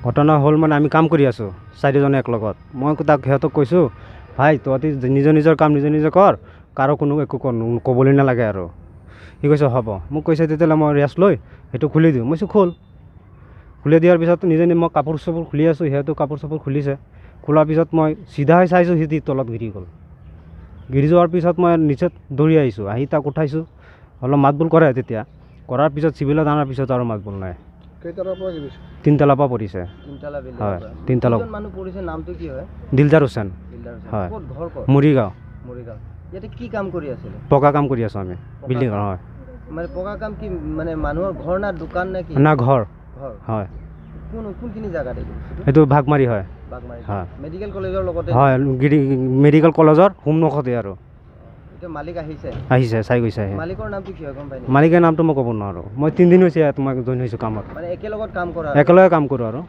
ঘটনা হ'ল মানে আমি কাম কৰি আছোঁ চাৰিজনে একলগত মই তাক সিহঁতক কৈছোঁ ভাই তহঁতি নিজৰ কাম নিজে কৰ কাৰো কোনো একো ক'বলৈ নালাগে আৰু সি কৈছে হ'ব মোক কৈছে তেতিয়াহ'লে মই ৰেষ্ট লৈ সেইটো খুলি দিওঁ মই কৈছোঁ খুলি দিয়াৰ পিছত নিজে মই কাপোৰ চাপোৰ খুলি আছোঁ সিহঁতেও কাপোৰ চাপোৰ খুলিছে খোলাৰ পিছত মই চিধা হৈ চাইছোঁ সিহঁতি তলত গিৰি গ'ল গিৰি যোৱাৰ পিছত মই নিচেত দৌৰি আহিছোঁ আহি তাক উঠাইছোঁ অলপ মাত বোল কৰে তেতিয়া কৰাৰ পিছত চিভিলত অনাৰ পিছত আৰু মাত বোল নাই তিনতলাৰ পৰা পৰিছে হয় তিনতলা দিলদাৰ হুছেইন হয় মৰিগাঁও ইয়াতে কি কাম কৰি আছিল পকা কাম কৰি আছোঁ আমি বিল্ডিং হয় মানে পকা কাম কি মানে মানুহৰ ঘৰ না দোকান নে কি না ঘৰ হয় কোনখিনি জাগাত এইটো ভাগমাৰি হয় হয় মেডিকেল কলেজৰ লগতে হয় মেডিকেল কলেজৰ সন্মুখতে আৰু এতিয়া মালিক আহিছে চাই গৈছে মালিকৰ নামটো কি হয় গম পাই মালিকৰ নামটো মই ক'ব নোৱাৰোঁ মই 3 দিন হৈছে তোমাক জইন হৈছোঁ কামত মানে একেলগত কাম কৰা একেলগে কাম কৰোঁ আৰু